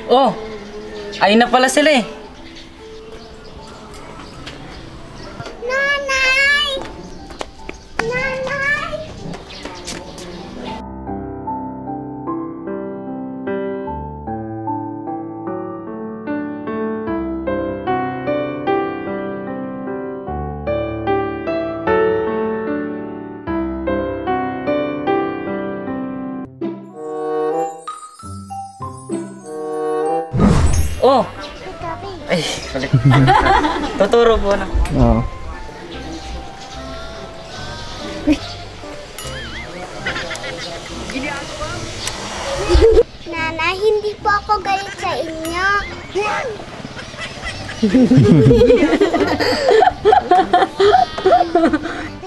Oh, ayun na pala sila eh. Nanay! Nanay! Oh! Ay, balik. Tuturo po na. Oo. Nanay, hindi po ako galit sa inyo.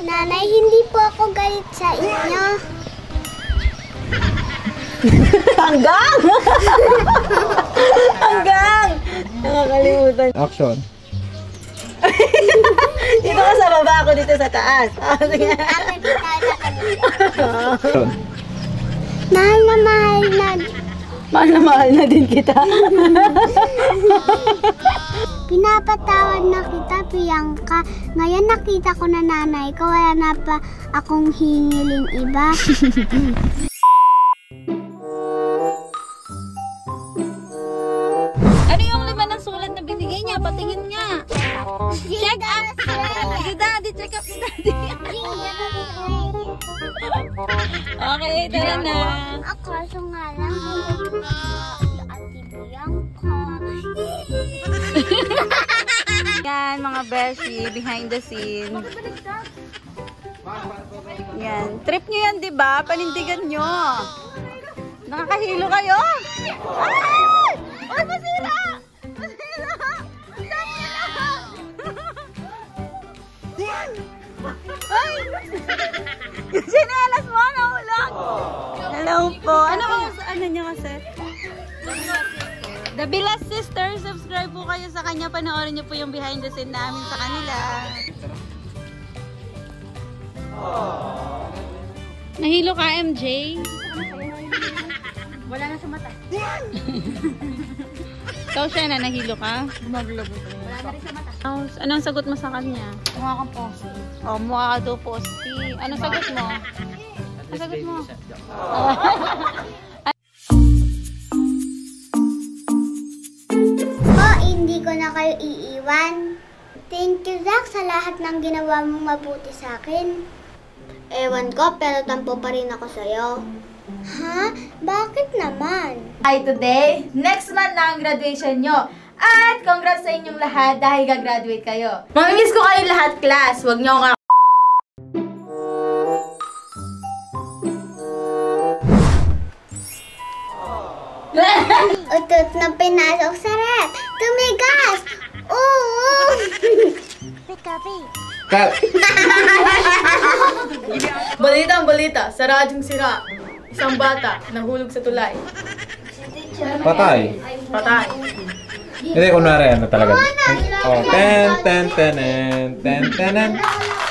Nanay, hindi po ako galit sa inyo. Hanggang! Hanggang! Nakakalimutan. Action. Dito ka sa baba, ako dito sa taas. Action. Mahal na mahal na. Mahal na mahal na din kita. Pinapatawad na kita, Bianca. Ngayon nakita ko na nanay ko, wala na pa akong hingiling iba. Ano yung laman ng sulat na binigay niya? Patingin niya. Check up. Si Daddy, check up si Daddy. Okay, tara na. Kaso nga lang, si Ate Bianca. Yan, mga beshi, behind the scene. Yan. Trip nyo yan, diba? Panindigan nyo. Nakakahilo kayo. Ay! Ay, masira! Masira! Ay! Yung sinelas mo, nahulog! Hello po. Ano ba sa ano niya kasi? The Bilas Sisters, subscribe po kayo sa kanya. Panoorin niyo po yung behind the scene namin sa kanila. Nahilo ka, MJ? Wala na sa mata. Ikaw siya na, nahilo ka? Maglabo. Wala na rin sa mata. Anong sagot mo sa kanya? Mukha kang posti. Oh, mukha ka daw posti. Anong sagot mo? Anong sagot mo? Hindi ko na kayo iiwan. Thank you, Zach, sa lahat ng ginawa mong mabuti sa akin. Ewan ko, pero tampo pa rin ako sa'yo. Ha? Bakit naman? Hi today! Next month na ang graduation nyo. At congrats sa inyong lahat dahil gagraduate kayo. Mamimiss ko kayo lahat, class. Huwag nyo nga. Utot na pinasok sa rep. Tumigas! Oo! Cut! Balita ang balita, sa radyong sira. Isang bata, nahulog sa tulay. Patay. Patay. Hindi, kunwari, ano talaga. Oh, ten.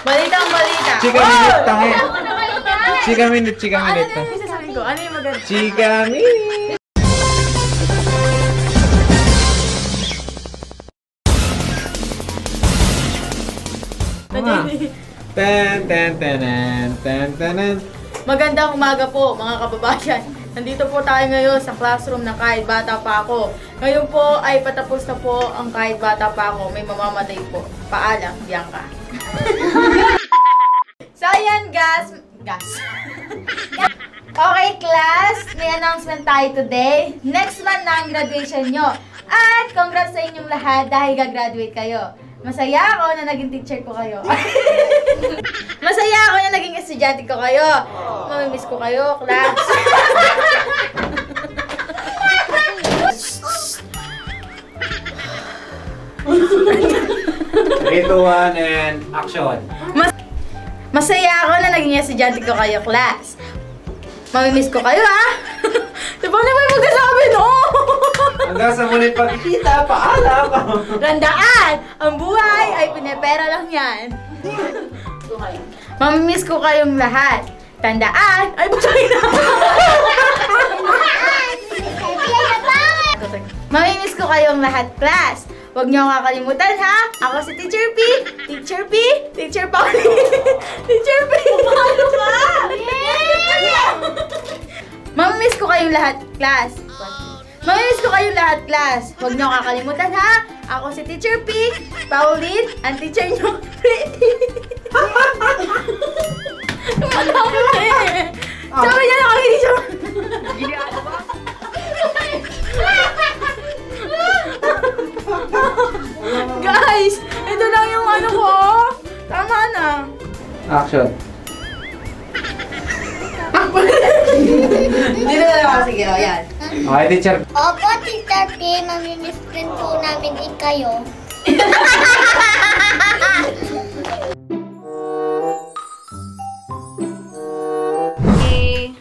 Balita ang balita. Chika minute, tangi. Chika minute. Ano yung sasabihin ko? Ano yung maganda? Chika minute. Ten. Magandang umaga po, mga kababayan. Nandito po tayo ngayon sa classroom ng Kahit Bata Pa Ako. Ngayon po ay patapos na po ang Kahit Bata Pa Ako. May mamamatay po. Paalam, Bianca. So, ayan, gas. Okay, class. May announcement tayo today. Next month na ang graduation nyo. At congrats sa inyong lahat dahil gagraduate kayo. Masaya ako na naging teacher ko kayo. Masaya ako na naging estudyante ko kayo. Mamimiss ko kayo, class. 3, 2, 1, and action. Masaya ako na naging estudyante ko kayo, class. Mamimiss ko kayo, ha? Diba na may magkasabi, no? Hanggang sa muling pagkikita, paalam! Randaan! Ang buhay ay pinepera lang yan. Mamimiss ko kayong lahat. Tandaan! Ay, butay na! kayong lahat, class. Huwag niyo kakalimutan, ha? Ako si Teacher P, Teacher P, Teacher Pauline, Teacher P. Paano ba? Mamimiss ko kayong lahat, class. Mamimiss ko kayong lahat, class. Huwag niyo kakalimutan, ha? Ako si Teacher P, Pauline, ang teacher niyo, Pretty. Madami eh. Sabi niya lang, hindi siya. Guys, ito lang yung ano ko. Tama na. Action. Dito na lang. Sige, o yan. Okay, teacher. Opo, Teacher P, mamimiss din po namin kayo. Okay.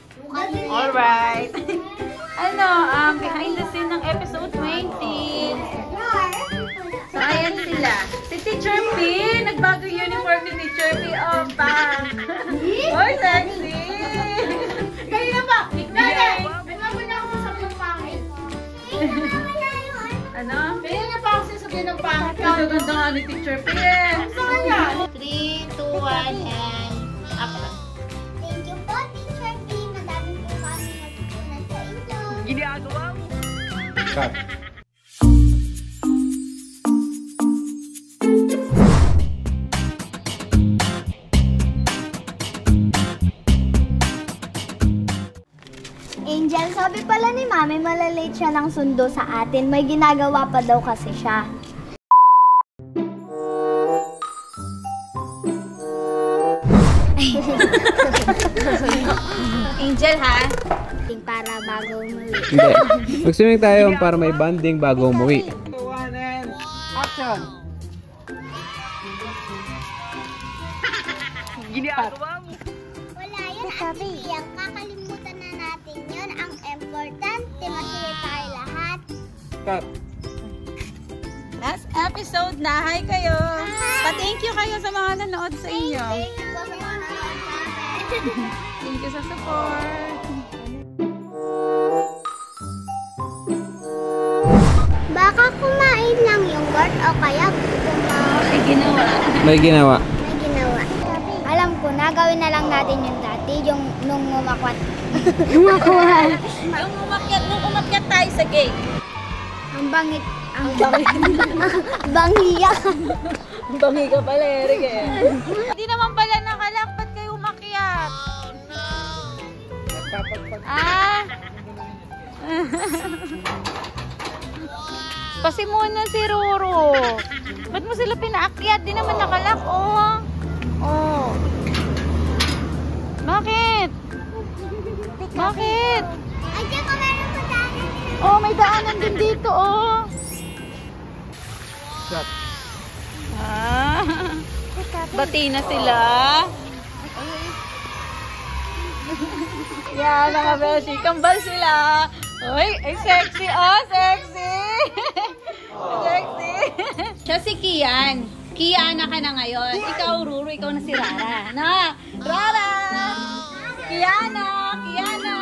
Alright. Ano, behind the scene ng episode 20. So, ayan sila. Si Teacher P, nagbago uniform ni Teacher P. Oh, back. Oy, sexy. Kanina pa. Nane, nagbago na ako sa ng pangit. Ano? Kanina pa ako sasabihin ng pangit. Ang ganda nga ni Teacher P eh. Saan yan? 3, 2, 1, and action. Thank you po, Teacher P. Madami po kami natutunan sa inyo. Cut. Angel, sabi pala ni Mami, malalate siya ng sundo sa atin. May ginagawa pa daw kasi siya. Angel, ha? Para bago umuwi. Hindi. Mag-swimming tayo para may bonding bago umuwi. Wala yun, Ate Yang. Kakalimutan na natin yun. Ang importante, masaya tayo lahat. Cut. Last episode na. Hi kayo. Pa-thank you kayo sa mga nanood sa inyo. Thank you po sa mga nanood namin. Thank you sa support. Baka kumain lang yung guard o kaya May ginawa. May ginawa. may ginawa. Alam ko na, gawin na lang natin yung dati, yung nung umakwat. Umakwat. Nung umakyat tayo sa gate. Ang bangit. Ang bangit. Bangiya. Bangi ka pala, Eric eh. Hindi naman pala nakalak. Ba't kayo umakyat? Ah! Pasimuna si Roro. Ba't mo sila pinaakyat? Di naman nakalak, oh. Oh. Bakit? Bakit? Ay, diyan ko meron pa daanan. Oh, may daanan din dito, oh. Cut. Ah. Bati na sila. Yan, mga beshi. Kambal sila. Uy, ay sexy. Oh, sexy. Sexy. Siya si Kian. Kiana ka na ngayon. Ikaw, Ruru. Ikaw na si Rara. Na, Rara. Kiana. Kiana.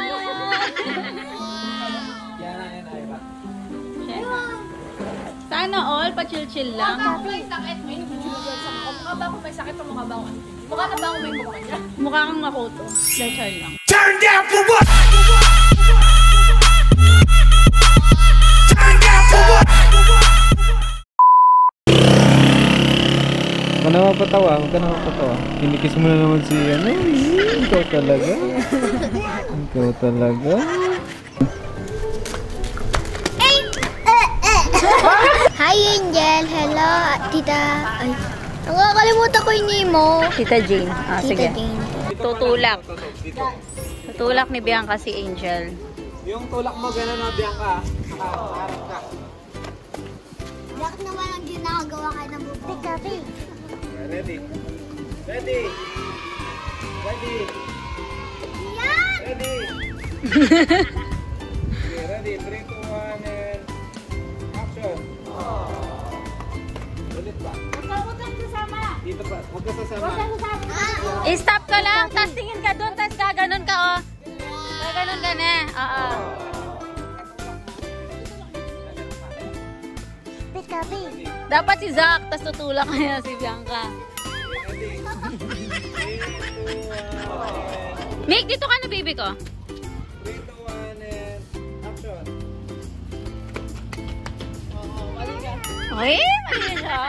Sana all, pa-chill-chill lang. May sakit, may nagjujugan sa mukha. Mukha ba ako may sakit o mukha ba ako? Mukha na ba ako may mukha niya? Mukha kang Makoto. Lechar lang. Turn down for what? Turn down for what? Huwag ka na mapatawa. Huwag ka na mapatawa. Kinikis mo na naman si ano. Ikaw talaga. Ikaw talaga. Hi, Angel. Hello, Tita. Ay, nakakalimutan ko yung name mo. Tita Jane. Ah, Tita sige. Jane. Tutulak. Tutulak ni Bianca si Angel. Yung tulak mo gano'n na Bianca. Nakaharap ka. Bakit naman ang ginagawa kayo ng bubo? Tita, Ready? Ready? Ready? Yan! Ready? Okay, ready? 3, 2, 1, and action. Ulit pa. Huwag kang sasama. Dito pa. Huwag ka sasama. I-stop ka lang. Tapos tingin ka doon. Tapos gaganon ka, oh. Gaganon ka na. Oo. Dapat si Zach, tas tutulak kaya si Bianca. Make, dito ka na, baby ko. 3, 2, 1, and action. Ay, mali siya.